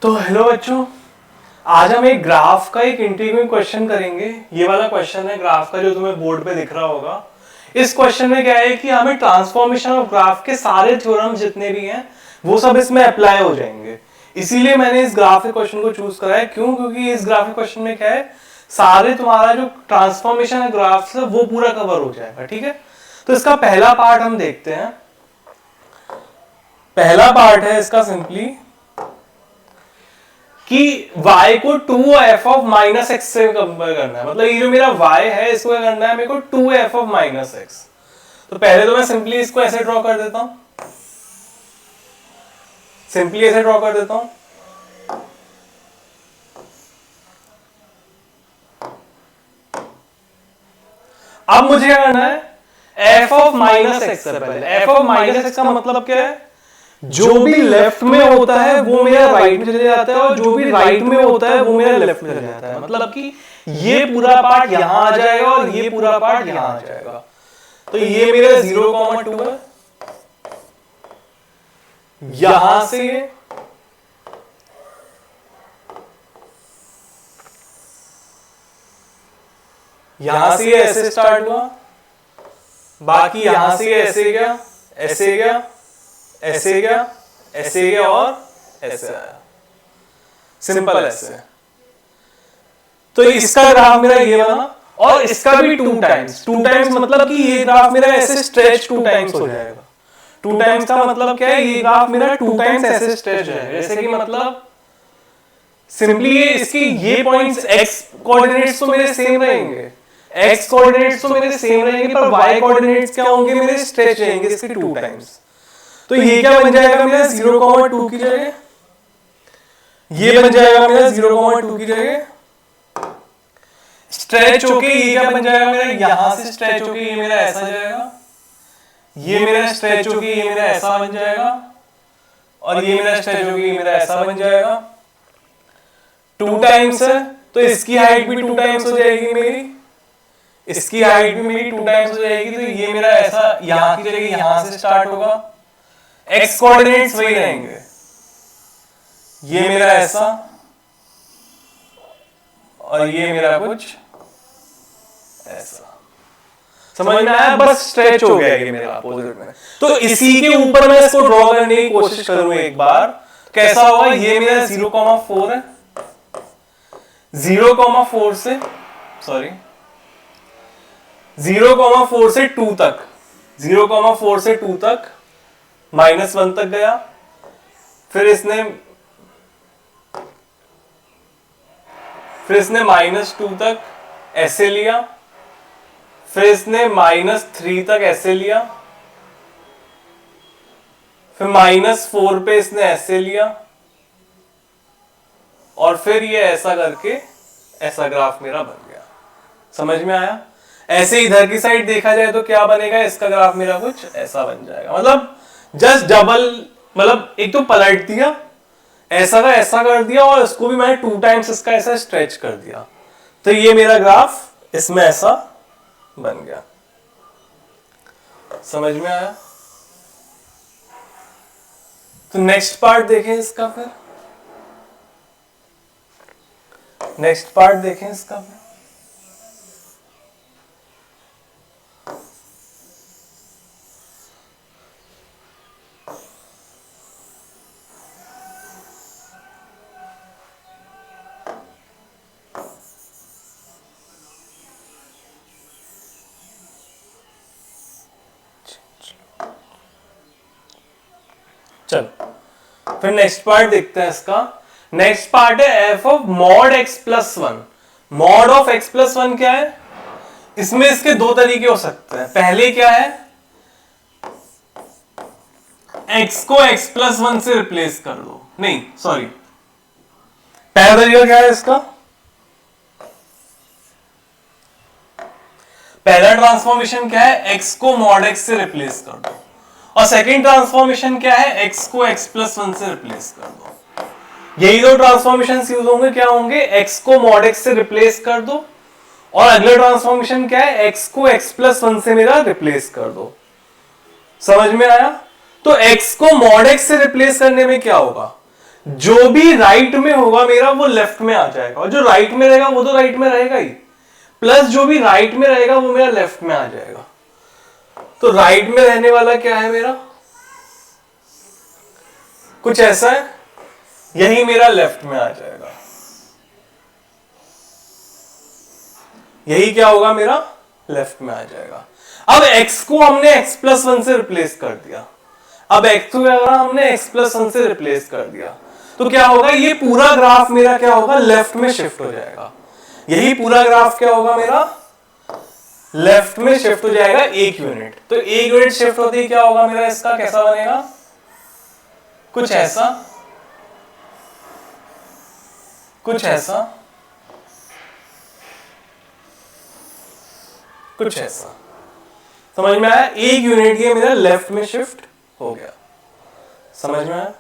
तो हेलो बच्चों, आज हम एक ग्राफ का एक इंटीग्रल क्वेश्चन करेंगे। ये वाला क्वेश्चन है ग्राफ का जो तुम्हें बोर्ड पे दिख रहा होगा। इस क्वेश्चन में क्या है कि हमें ट्रांसफॉर्मेशन ऑफ ग्राफ के सारे थ्योरम जितने भी हैं वो सब इसमें अप्लाई हो जाएंगे। इसीलिए मैंने इस ग्राफ के क्वेश्चन को चूज करा है। क्यों? क्योंकि इस ग्राफ के क्वेश्चन में क्या है, सारे तुम्हारा जो ट्रांसफॉर्मेशन है ग्राफ से वो पूरा कवर हो जाएगा। ठीक है, तो इसका पहला पार्ट हम देखते हैं। पहला पार्ट है इसका सिंपली कि y को 2f ऑफ माइनस एक्स से कंपेयर करना है। मतलब ये जो मेरा y है इसको क्या करना है, मेरे को 2f ऑफ माइनस एक्स। तो पहले तो मैं सिंपली इसको ऐसे ड्रॉ कर देता हूं, सिंपली ऐसे ड्रॉ कर देता हूं। अब मुझे क्या करना है, f ऑफ माइनस एक्स से पहले f ऑफ माइनस एक्स का मतलब क्या है, जो भी लेफ्ट में होता है वो मेरा राइट में चले जाता है और जो भी राइट में होता है वो मेरा लेफ्ट में चले जाता है। मतलब कि ये पूरा पार्ट यहां आ जाएगा और ये पूरा पार्ट यहां आ जाएगा। तो ये मेरा 0,2 है, यहां से ऐसे स्टार्ट हुआ, बाकी यहां से ऐसे गया, ऐसे गया, ऐसे गया, ऐसे गया और ऐसे आया। सिंपल ऐसे। तो इसका ग्राफ मेरा ये बना और इसका भी 2 टाइम्स मतलब कि ये ग्राफ मेरा ऐसे स्ट्रेच 2 टाइम्स हो जाएगा। 2 टाइम्स का मतलब क्या है, ये ग्राफ मेरा 2 टाइम्स ऐसे स्ट्रेच है। जैसे कि मतलब सिंपली ये इसकी ये पॉइंट्स x कोऑर्डिनेट्स तो मेरे सेम रहेंगे, x कोऑर्डिनेट्स तो मेरे सेम रहेंगे, पर y कोऑर्डिनेट्स क्या होंगे, मेरे स्ट्रेच रहेंगे इसके 2 टाइम्स। तो ये क्या बन जाएगा मेरा 0,2 की जगह, ये बन जाएगा मेरा 0,2 की जगह स्ट्रेच होके ये क्या बन जाएगा मेरा, यहां से स्ट्रेच होके ये मेरा ऐसा जाएगा, ये मेरा स्ट्रेच होके ये मेरा ऐसा बन जाएगा और ये मेरा स्ट्रेच होके ये मेरा ऐसा बन जाएगा। 2 टाइम्स है तो इसकी हाइट भी 2 टाइम्स हो जाएगी मेरी, इसकी हाइट भी मेरी 2 टाइम्स हो जाएगी। तो ये मेरा ऐसा यहां की जगह यहां से स्टार्ट होगा, x कोऑर्डिनेट्स वही रहेंगे, ये मेरा ऐसा और ये मेरा कुछ ऐसा। समझ में आया? बस स्ट्रेच हो गया ये मेरा अपोजिट में। तो इसी के ऊपर मैं इसको ड्रॉ करने की कोशिश करूं एक बार, कैसा होगा, ये मेरा 0,4 है, 0,4 से 0,4 से 2 तक, 0,4 से 2 तक -1 तक गया, फिर इसने -2 तक ऐसे लिया, फिर इसने -3 तक ऐसे लिया, फिर -4 पे इसने ऐसे लिया और फिर ये ऐसा करके ऐसा ग्राफ मेरा बन गया। समझ में आया? ऐसे इधर की साइड देखा जाए तो क्या बनेगा, इसका ग्राफ मेरा कुछ ऐसा बन जाएगा। मतलब जस्ट डबल, मतलब एक तो पलट दिया, ऐसा का ऐसा कर दिया और इसको भी मैंने 2 टाइम्स इसका ऐसा स्ट्रेच कर दिया। तो ये मेरा ग्राफ इसमें ऐसा बन गया। समझ में आया? तो नेक्स्ट पार्ट देखें इसका, फिर नेक्स्ट पार्ट देखें इसका फिर। चलो फिर नेक्स्ट पार्ट देखते हैं इसका। नेक्स्ट पार्ट है F of mod x plus 1। Mod of x plus 1 क्या है, इसमें इसके 2 तरीके हो सकते हैं। पहले क्या है, x को x प्लस 1 से रिप्लेस कर दो, नहीं सॉरी, पहला तरीका क्या है इसका, पहला ट्रांसफॉर्मेशन क्या है, x को मॉड x से रिप्लेस कर दो, और सेकेंड ट्रांसफॉर्मेशन क्या है, x को x प्लस 1 से रिप्लेस कर दो। यही 2 ट्रांसफॉर्मेशन यूज होंगे, क्या होंगे, x को मॉड x से रिप्लेस कर दो, और अगला ट्रांसफॉर्मेशन क्या है, x को x प्लस 1 से मेरा रिप्लेस कर दो। समझ में आया? तो x को मॉड x से रिप्लेस करने में क्या होगा, जो भी राइट में होगा मेरा वो लेफ्ट में आ जाएगा, और जो राइट में रहेगा वो तो राइट में रहेगा ही, प्लस जो भी राइट में रहेगा वो मेरा लेफ्ट में आ जाएगा। तो राइट में रहने वाला क्या है मेरा, कुछ ऐसा है, यही मेरा लेफ्ट में आ जाएगा। यही क्या होगा मेरा लेफ्ट में आ जाएगा। अब x को हमने x+1 से रिप्लेस कर दिया। अब x को क्या करा हमने x+1 से रिप्लेस कर दिया, तो क्या होगा, ये पूरा ग्राफ मेरा क्या होगा, लेफ्ट में शिफ्ट हो जाएगा। यही पूरा ग्राफ क्या होगा मेरा, लेफ्ट में शिफ्ट हो जाएगा 1 यूनिट। तो 1 यूनिट शिफ्ट होते ही क्या होगा मेरा, इसका कैसा बनेगा, कुछ ऐसा, कुछ ऐसा, कुछ ऐसा। समझ में आया, 1 यूनिट ये मेरा लेफ्ट में शिफ्ट हो गया। समझ में आया।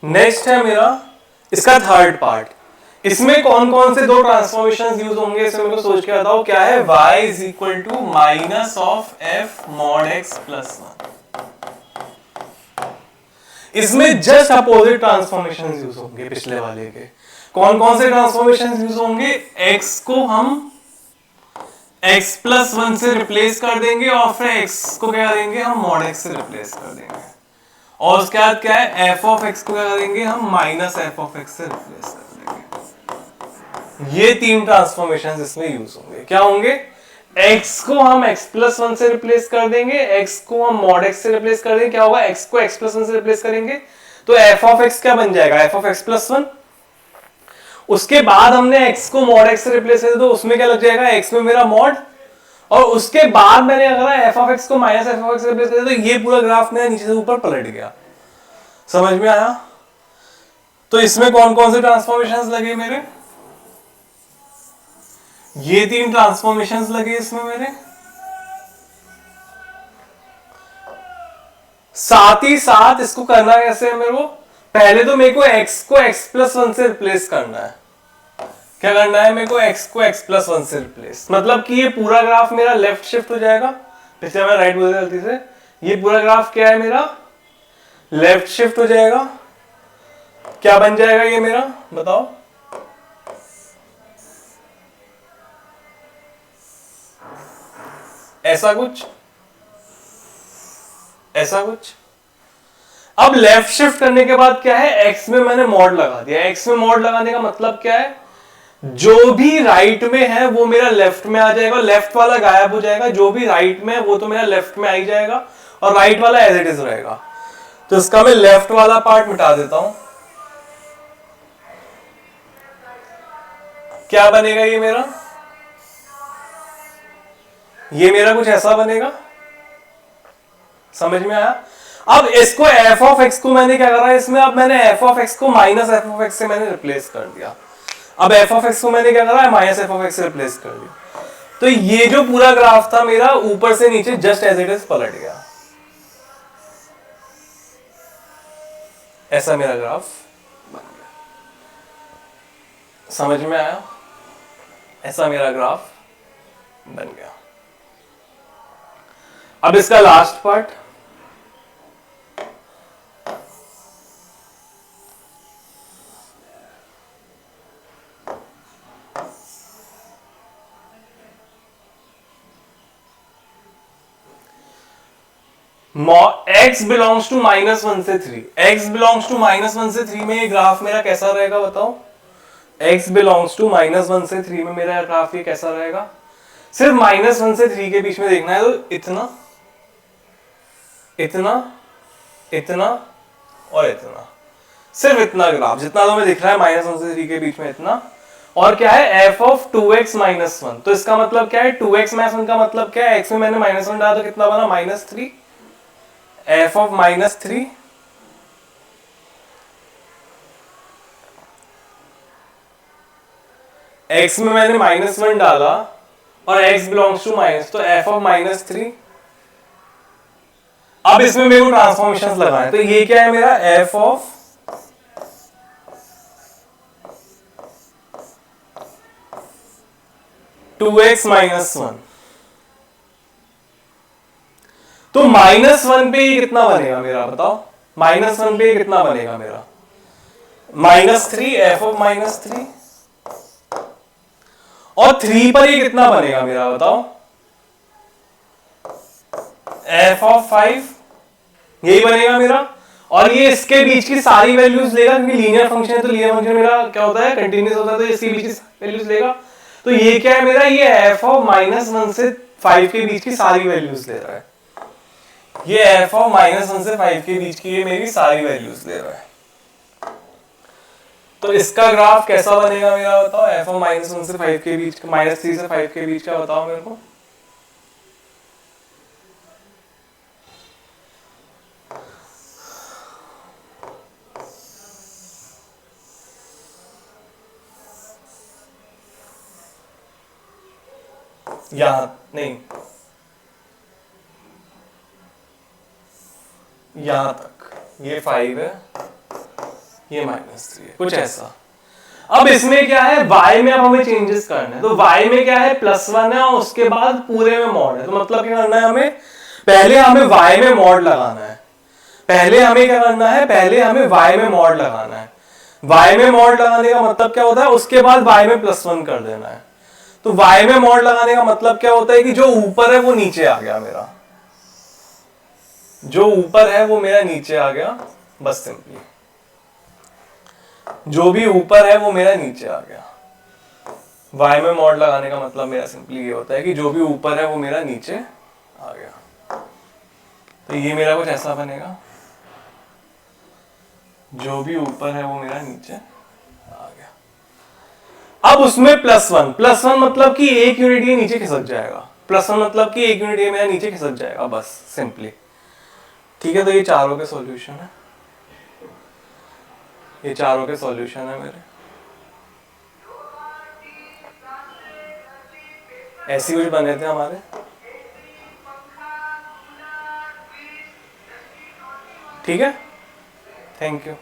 नेक्स्ट है मेरा इसका थर्ड पार्ट। इसमें कौन कौन से दो ट्रांसफॉर्मेशन यूज होंगे, इसमें मेरे को सोच के बताओ। क्या है, y is equal to minus of f mod x plus 1। इसमें जस्ट अपोजिट ट्रांसफॉर्मेशन यूज होंगे पिछले वाले के। कौन कौन से ट्रांसफॉर्मेशन यूज होंगे, x को हम x+1 से रिप्लेस कर देंगे, और फिर x को क्या देंगे हम मॉड x से रिप्लेस कर देंगे, और उसके बाद क्या है, f ऑफ x को क्या करेंगे हम माइनस f ऑफ x से रिप्लेस कर देंगे। ये 3 ट्रांसफॉर्मेशंस इसमें यूज होंगे। क्या होंगे, x को हम x+1 से रिप्लेस कर देंगे, x को हम मॉड x से रिप्लेस कर देंगे। क्या होगा, x को x+1 से रिप्लेस करेंगे तो f ऑफ x क्या बन जाएगा, f ऑफ x+1। उसके बाद हमने x को मॉड x से रिप्लेस कर दिया, तो उसमें क्या लग जाएगा, x में मेरा मॉड, और उसके बाद मैंने अगर f ऑफ x को माइनस f ऑफ x से रिप्लेस कर दिया, तो ये पूरा ग्राफ मेरा नीचे से ऊपर पलट गया। समझ में आया। तो इसमें कौन कौन से ट्रांसफॉर्मेशंस लगे मेरे, ये 3 ट्रांसफॉर्मेशंस लगे इसमें मेरे। साथ ही साथ इसको करना कैसे है मेरे को, पहले तो मेरे को x को x+1 से रिप्लेस करना है। क्या करना है, मेरे को x को x+1 से रिप्लेस, मतलब कि ये पूरा ग्राफ मेरा लेफ्ट शिफ्ट हो जाएगा। पिछले मैं राइट बोल दिया गलती से, ये पूरा ग्राफ क्या है मेरा, लेफ्ट शिफ्ट हो जाएगा। क्या बन जाएगा ये मेरा, बताओ। ऐसा कुछ, ऐसा कुछ। अब लेफ्ट शिफ्ट करने के बाद क्या है, x में मैंने मॉड लगा दिया। x में मॉड लगाने का मतलब क्या है, जो भी राइट में है वो मेरा लेफ्ट में आ जाएगा, लेफ्ट वाला गायब हो जाएगा। जो भी राइट में है वो तो मेरा लेफ्ट में आ ही जाएगा, और राइट वाला एज इट इज रहेगा। तो इसका मैं लेफ्ट वाला पार्ट मिटा देता हूं। क्या बनेगा ये मेरा, ये मेरा कुछ ऐसा बनेगा। समझ में आया। अब इसको f ऑफ x को मैंने क्या करा इसमें, अब मैंने f ऑफ x को माइनस f ऑफ x से मैंने रिप्लेस कर दिया। अब f ऑफ x को मैंने क्या करा, माइनस f ऑफ x से रिप्लेस कर दिया। तो ये जो पूरा ग्राफ था मेरा ऊपर से नीचे जस्ट एज इट इज पलट गया। ऐसा मेरा ग्राफ बन गया। समझ में आया, ऐसा मेरा ग्राफ बन गया। अब इसका last part, x belongs to -1 से 3, x बिलोंग्स टू -1 से 3 में ये ग्राफ मेरा कैसा रहेगा बताओ। x बिलोंग्स टू -1 से 3 में मेरा ग्राफ ये कैसा रहेगा, सिर्फ -1 से 3 के बीच में देखना है। तो इतना इतना इतना और इतना, सिर्फ इतना ग्राफ जितना तो मैं दिख रहा है -1 से 3 के बीच में इतना, और क्या है f ऑफ 2x माइनस 1। तो इसका मतलब क्या है 2x माइनस 1 का मतलब क्या है, x में मैंने माइनस 1 डाला तो कितना बना -3, f ऑफ -3 x में मैंने -1 डाला और x बिलोंग्स टू माइनस, तो f ऑफ -3। अब इसमें मेरे को ट्रांसफॉर्मेशंस लगाए, तो ये क्या है मेरा f ऑफ 2x माइनस 1। तो -1 पे ये कितना बनेगा मेरा, बताओ -1 पे ये कितना बनेगा मेरा, -3 f ऑफ -3, और 3 पर ये कितना बनेगा मेरा बताओ, f ऑफ 5, यही बनेगा मेरा। और ये इसके बीच की सारी वैल्यूज लेगा, क्योंकि लीनियर फंक्शन है तो लीनियर फंक्शन मेरा क्या होता है कंटिन्यूअस होता है, तो इसके बीच की वैल्यूज लेगा। तो ये क्या है मेरा, ये f ऑफ -1 से 5 के बीच की सारी वैल्यूज ले रहा है, ये f ऑफ -1 से 5 के बीच की ये मेरी सारी वैल्यूज ले रहा है। तो इसका ग्राफ कैसा बनेगा मेरा बताओ, f ऑफ -1 से 5 के बीच, -3 से 5 के बीच का बताओ मेरे को। यहां नहीं, यहां तक ये 5 है, ये -3 है, कुछ ऐसा। अब इसमें क्या है, y में अब हमें चेंजेस करने हैं, तो y में क्या है +1 है और उसके बाद पूरे में मॉड है। तो मतलब क्या करना है हमें, पहले हमें y में मॉड लगाना है, पहले हमें क्या करना है, पहले हमें y में मॉड लगाना है। y में मॉड लगाने का मतलब क्या होता है, उसके बाद y में +1 कर देना है। तो y में मॉड लगाने का मतलब क्या होता है कि जो ऊपर है वो नीचे आ गया मेरा, जो ऊपर है वो मेरा नीचे आ गया, बस सिंपली जो भी ऊपर है वो मेरा नीचे आ गया। y में मॉड लगाने का मतलब मेरा सिंपली ये होता है कि जो भी ऊपर है वो मेरा नीचे आ गया। तो ये मेरा कुछ ऐसा बनेगा, जो भी ऊपर है वो मेरा नीचे आ गया। अब उसमें +1 मतलब कि 1 यूनिट ये नीचे खिसक जाएगा, +1 मतलब कि 1 यूनिट ये मेरा नीचे खिसक जाएगा, बस सिंपली। ठीक है, तो ये चारों के सॉल्यूशन है, ये चारों के सॉल्यूशन है मेरे। ऐसे कुछ बने थे हमारे। ठीक है, थैंक यू।